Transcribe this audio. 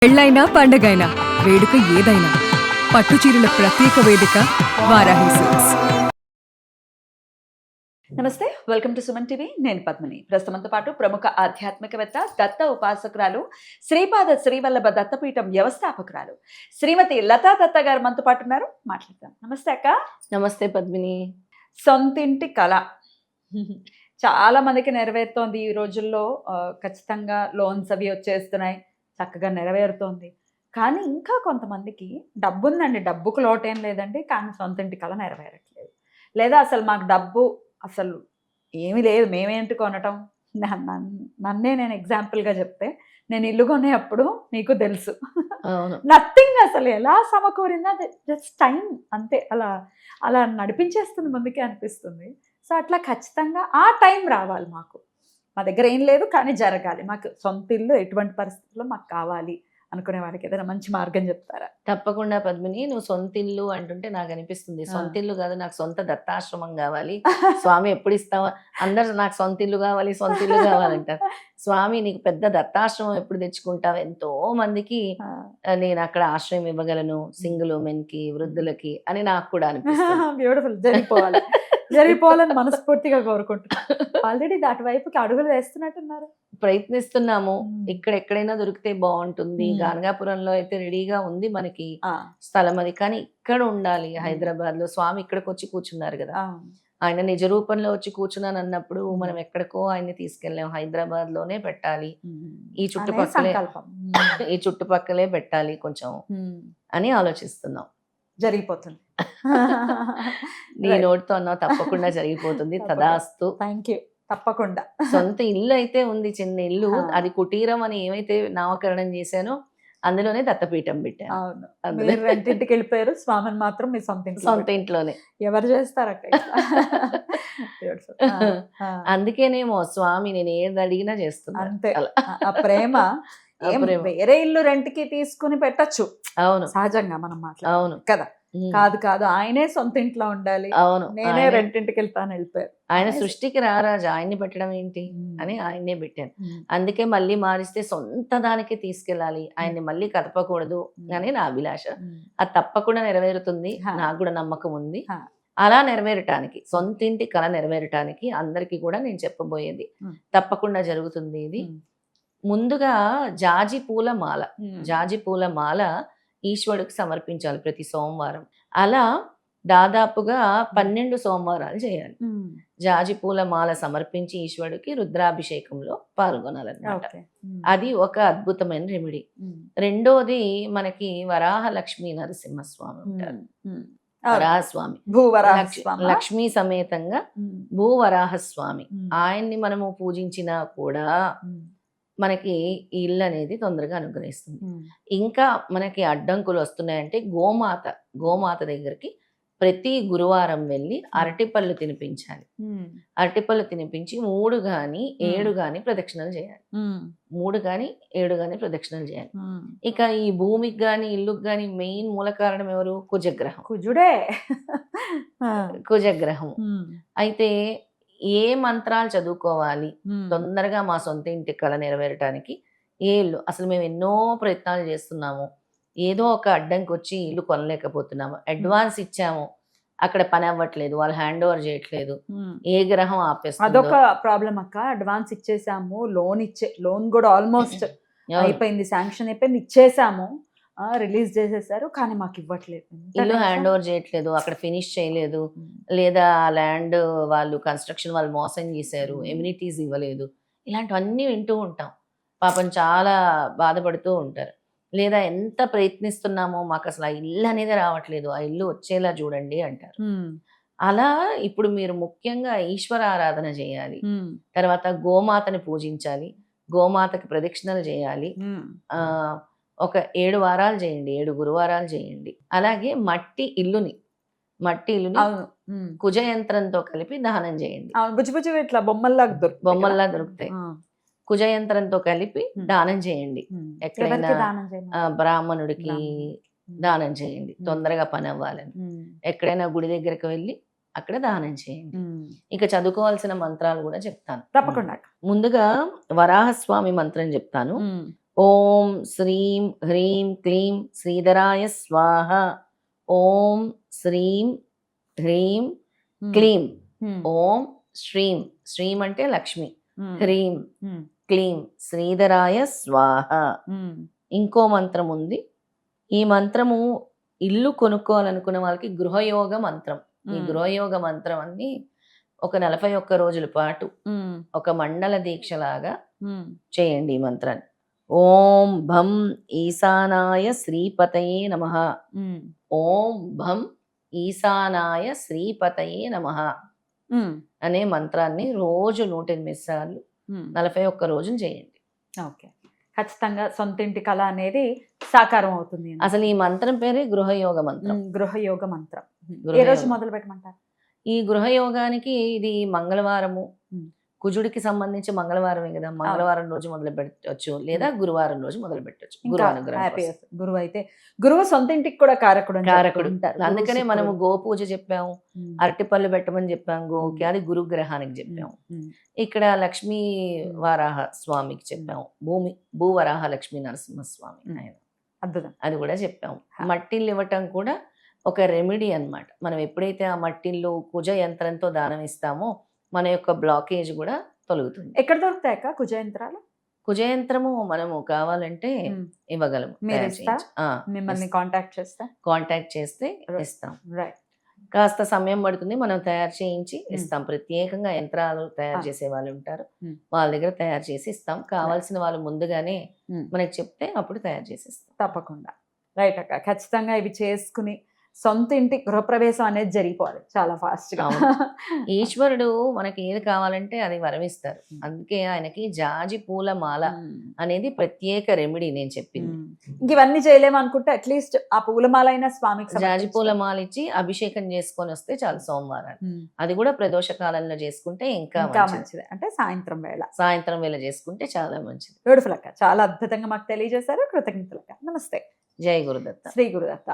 పెళ్ళైనా పండగైనా వేడుక ఏదైనా పట్టు చీరల ప్రత్యేక వేదిక వారాహి సిల్క్స్. నమస్తే, వెల్కమ్ టు సుమన్ టీవీ. నేను పద్మిని. ప్రస్తుతంతో పాటు ప్రముఖ ఆధ్యాత్మికవేత్త, దత్త ఉపాసకురాలు, శ్రీపాద శ్రీవల్లభ దత్తపీఠం వ్యవస్థాపకురాలు శ్రీమతి లతా దత్త గారు మనతో పాటు ఉన్నారు. మాట్లాడతాం. నమస్తే అక్క. నమస్తే పద్మిని. సొంతింటి కళ చాలా మందికి నెరవేరుతోంది ఈ రోజుల్లో. ఖచ్చితంగా లోన్స్ అవి వచ్చేస్తున్నాయి, చక్కగా నెరవేరుతోంది. కానీ ఇంకా కొంతమందికి డబ్బు ఉందండి, డబ్బుకు లోటేం లేదండి, కానీ సొంతింటి కళ నెరవేరట్లేదు. లేదా అసలు మాకు డబ్బు అసలు ఏమీ లేదు, మేమేంటి కొనటం. నన్నే నేను ఎగ్జాంపుల్గా చెప్తే, నేను ఇల్లు కొనేటప్పుడు మీకు తెలుసు నథింగ్, అసలు ఎలా సమకూరిందా, జస్ట్ టైం అంతే. అలా అలా నడిపించేస్తుంది ముందుకే అనిపిస్తుంది. సో అట్లా ఖచ్చితంగా ఆ టైం రావాలి మాకు. మా దగ్గర ఏం లేదు కానీ జరగాలి, మాకు సొంత ఇల్లు ఎటువంటి పరిస్థితుల్లో మాకు కావాలి అనుకునే వాళ్ళకి ఏదైనా మంచి మార్గం చెప్తారా? తప్పకుండా పద్మిని. నువ్వు సొంత ఇల్లు అంటుంటే నాకు అనిపిస్తుంది, సొంత ఇల్లు కాదు, నాకు సొంత దత్తాశ్రమం కావాలి. స్వామి ఎప్పుడు ఇస్తావా? అందరు నాకు సొంత ఇల్లు కావాలి, సొంత ఇల్లు కావాలంటారు. స్వామి నీకు పెద్ద దత్తాశ్రమం ఎప్పుడు తెచ్చుకుంటావు? ఎంతో మందికి నేను అక్కడ ఆశ్రయం ఇవ్వగలను, సింగిల్ ఉమెన్ కి, వృద్ధులకి అని నాకు కూడా అనిపిస్తుంది. బ్యూటిఫుల్, జరిగిపోవాలి జరిగిపోవాలని మనస్ఫూర్తిగా కోరుకుంటున్నాను. ఆల్రెడీ దాటి వైపుకి అడుగులు వేస్తున్నట్టున్నారు. ప్రయత్నిస్తున్నాము. ఇక్కడ ఎక్కడైనా దొరికితే బాగుంటుంది. గానగాపురంలో అయితే రెడీగా ఉంది మనకి స్థలం అది, కానీ ఇక్కడ ఉండాలి. హైదరాబాద్ లో స్వామి ఇక్కడికి వచ్చి కూర్చున్నారు కదా, ఆయన నిజ రూపంలో వచ్చి కూర్చున్నాను అన్నప్పుడు మనం ఎక్కడికో ఆయన్ని తీసుకెళ్ళాం. హైదరాబాద్ లోనే పెట్టాలి, ఈ చుట్టుపక్కలే పెట్టాలి కొంచెం అని ఆలోచిస్తున్నాం. జరిగిపోతుంది. నీ నోటితో అన్నావు, తప్పకుండా జరిగిపోతుంది. తదాస్తు. Thank you. తప్పకుండా. సొంత ఇల్లు అయితే ఉంది, చిన్న ఇల్లు. అది కుటీరం అని ఏమైతే నామకరణం చేశానో అందులోనే దత్తపీఠం పెట్టాను. అవును, రెంటింటికి వెళ్ళిపోయారు, స్వామిని మాత్రం మీ సొంత ఇంట్లోనే. ఎవరు చేస్తారు అక్క? అందుకేనేమో స్వామి నేను ఏది అడిగినా చేస్తున్నా. అంతే, ఆ ప్రేమ. వేరే ఇల్లు రెంట్కి తీసుకుని పెట్టచ్చు, అవును, సహజంగా మనం మాట్లాడు. అవును కదా, కాదు కాదు, ఆయనే సొంత ఇంట్లో ఉండాలి. అవును, నేనే రెంటింటికి వెళ్తాను వెళ్ళిపోయారు. ఆయన సృష్టికి రారాజు, ఆయన్ని పెట్టడం ఏంటి అని ఆయన్నే పెట్టాను. అందుకే మళ్ళీ మారిస్తే సొంత దానికి తీసుకెళ్ళాలి, ఆయన్ని మళ్ళీ కదపకూడదు అని నా అభిలాష. అది తప్పకుండా నెరవేరుతుంది, నాకు కూడా నమ్మకం ఉంది. అలా నెరవేరటానికి, సొంతింటి కళ నెరవేరటానికి అందరికీ కూడా నేను చెప్పబోయేది తప్పకుండా జరుగుతుంది. ఇది ముందుగా జాజి పూల మాల ఈశ్వరుడికి సమర్పించాలి ప్రతి సోమవారం. అలా దాదాపుగా 12 సోమవారాలు చేయాలి. జాజి పూల మాల సమర్పించి ఈశ్వరుడికి రుద్రాభిషేకంలో పాల్గొనాలన్నమాట. అది ఒక అద్భుతమైన రెమెడీ. రెండోది మనకి వరాహ లక్ష్మీ నరసింహస్వామి ఉంటారు. వరాహస్వామి, లక్ష్మీ సమేతంగా భూవరాహస్వామి. ఆయన్ని మనము పూజించినా కూడా మనకి ఈ ఇల్లు అనేది తొందరగా అనుగ్రహిస్తుంది. ఇంకా మనకి అడ్డంకులు వస్తున్నాయంటే గోమాత దగ్గరికి ప్రతి గురువారం వెళ్ళి అరటిపళ్ళు తినిపించాలి. అరటిపళ్ళు తినిపించి 3 గాని 7 గాని ప్రదక్షిణలు చేయాలి. 3 గాని 7 గాని ప్రదక్షిణలు చేయాలి. ఇక ఈ భూమికి గాని ఇల్లుకి గాని మెయిన్ మూల కారణం ఎవరు? కుజగ్రహం. అయితే ఏ మంత్రాలు చదువుకోవాలి తొందరగా మా సొంత ఇంటి కళ నెరవేరటానికి? ఏ ఇల్లు అసలు మేము ఎన్నో ప్రయత్నాలు చేస్తున్నాము, ఏదో ఒక అడ్డంకి వచ్చి ఇల్లు కొనలేకపోతున్నాము. అడ్వాన్స్ ఇచ్చాము, అక్కడ పని అవ్వట్లేదు, వాళ్ళు హ్యాండ్ ఓవర్ చేయట్లేదు, ఏ గ్రహం ఆపేస్తుంది. అదొక ప్రాబ్లం అక్క. అడ్వాన్స్ ఇచ్చేసాము, లోన్ కూడా ఆల్మోస్ట్ అయిపోయింది, శాంక్షన్ అయిపోయింది, ఇచ్చేసాము, రిలీజ్ చేసేసారు, కానీ మాకు ఇవ్వట్లేదు, ఇల్లు హ్యాండ్ ఓవర్ చేయట్లేదు, అక్కడ ఫినిష్ చేయలేదు, లేదా ల్యాండ్ వాళ్ళు కన్స్ట్రక్షన్ వాళ్ళు మోసం చేశారు, ఎమ్యూనిటీస్ ఇవ్వలేదు. ఇలాంటివన్నీ వింటూ ఉంటాం. పాపం చాలా బాధపడుతూ ఉంటారు. లేదా ఎంత ప్రయత్నిస్తున్నామో మాకు అసలు ఆ ఇల్లు అనేది రావట్లేదు, ఆ ఇల్లు వచ్చేలా చూడండి అంటారు. అలా ఇప్పుడు మీరు ముఖ్యంగా ఈశ్వర ఆరాధన చేయాలి, తర్వాత గోమాతని పూజించాలి, గోమాతకి ప్రదక్షిణలు చేయాలి. ఒక 7 వారాలు చేయండి, 7 గురువారాలు చేయండి. అలాగే మట్టి ఇల్లుని కుజ యంత్రంతో కలిపి దహనం చేయండి. ఇట్లా బొమ్మల్లా దొరుకుతాయి. కుజ యంత్రంతో కలిపి దానం చేయండి. ఎక్కడైనా బ్రాహ్మణుడికి దానం చేయండి, తొందరగా పని అవ్వాలని. ఎక్కడైనా గుడి దగ్గరకు వెళ్ళి అక్కడ దానం చేయండి. ఇక చదువుకోవాల్సిన మంత్రాలు కూడా చెప్తాను తప్పకుండా. ముందుగా వరాహస్వామి మంత్రం చెప్తాను. ఓం శ్రీం హ్రీం క్లీం శ్రీధరాయ స్వాహ. ఓం శ్రీం హ్రీం క్లీం. ఓం శ్రీం, శ్రీం అంటే లక్ష్మి, హ్రీం క్లీం శ్రీధరాయ స్వాహ. ఇంకో మంత్రం ఉంది. ఈ మంత్రము ఇల్లు కొనుక్కోవాలనుకున్న వాళ్ళకి గృహయోగ మంత్రం. ఈ గృహయోగ మంత్రం అన్ని ఒక 41 రోజుల పాటు ఒక మండల దీక్షలాగా చేయండి ఈ మంత్రాన్ని. ఓం భం ఈశానాయ శ్రీపతయే నమః. ఓం భం ఈశానాయ శ్రీపతయే నమః అనే మంత్రాన్ని రోజు 108 సార్లు 41 రోజులు చేయండి. ఓకే, ఖచ్చితంగా సొంతింటి కళ అనేది సాకారం అవుతుంది. అసలు ఈ మంత్రం పేరే గృహయోగ మంత్రం. గృహయోగ మంత్రం ఏ గృహయోగ. రోజు మొదలు పెట్టమంటారు? ఈ గృహయోగానికి ఇది మంగళవారము, కుజుడికి సంబంధించి మంగళవారమే కదా, మంగళవారం రోజు మొదలు పెట్టవచ్చు, లేదా గురువారం రోజు మొదలు పెట్టచ్చు. ఇంకా హ్యాపీ. గురువు అయితే గురువు సొంతింటికి కూడా కారకుడు అని కారకుడు చెప్తుంటారు. అందుకనే గురువు మనము శుక్రుడు. గో పూజ చెప్పాము, అరటిపళ్ళు పెట్టమని చెప్పాము గోకి, అది గురుగ్రహానికి చెప్పాము. ఇక్కడ లక్ష్మీ వరాహ స్వామికి చెప్పాము, భూవరాహ లక్ష్మీ నరసింహస్వామి ఆయన, అద్భుతం. అది కూడా చెప్పాము. మట్టిల్లు ఇవ్వటం కూడా ఒక రెమెడీ అన్నమాట. మనం ఎప్పుడైతే ఆ మట్టిల్లు కుజ యంత్రంతో దానం ఇస్తామో మన యొక్క బ్లాకేజ్ కూడా తొలగుతుంది. ఎక్కడ దొరుకుతాయక్క కుజ యంత్రాలు? కుజయంత్రము మనము కావాలంటే ఇవ్వగలము. మీరు మిమ్మల్ని కాంటాక్ట్ చేస్తా, కాంటాక్ట్ చేస్తే ఇస్తాం. రైట్. కాస్త సమయం పడుతుంది, మనం తయారు చేయించి ఇస్తాం. ప్రత్యేకంగా యంత్రాలు తయారు చేసే వాళ్ళు ఉంటారు, వాళ్ళ దగ్గర తయారు చేసి ఇస్తాం. కావాల్సిన వాళ్ళు ముందుగానే మనకి చెప్తే అప్పుడు తయారు చేసి ఇస్తాం. తప్పకుండా. రైట్ అక్క, ఖచ్చితంగా ఇవి చేసుకుని సొంత ఇంటి గృహప్రవేశం అనేది జరిగిపోవాలి చాలా ఫాస్ట్ గా. ఈశ్వరుడు మనకి ఏది కావాలంటే అది వరమిస్తారు. అందుకే ఆయనకి జాజి పూల మాల అనేది ప్రత్యేక రెమెడీ నేను చెప్పింది. ఇంక ఇవన్నీ చేయలేము అనుకుంటే అట్లీస్ట్ ఆ పూలమాల అయినా స్వామికి జాజి పూల మాల ఇచ్చి అభిషేకం చేసుకొని వస్తే చాలు సోమవారాలు. అది కూడా ప్రదోష కాలంలో చేసుకుంటే ఇంకా మంచిది. అంటే సాయంత్రం వేళ చేసుకుంటే చాలా మంచిది. బ్యూటిఫుల్ అక్క, చాలా అద్భుతంగా మాకు తెలియజేశారు. కృతజ్ఞతలు అక్క. నమస్తే. జై గురుదత్త. శ్రీ గురుదత్త.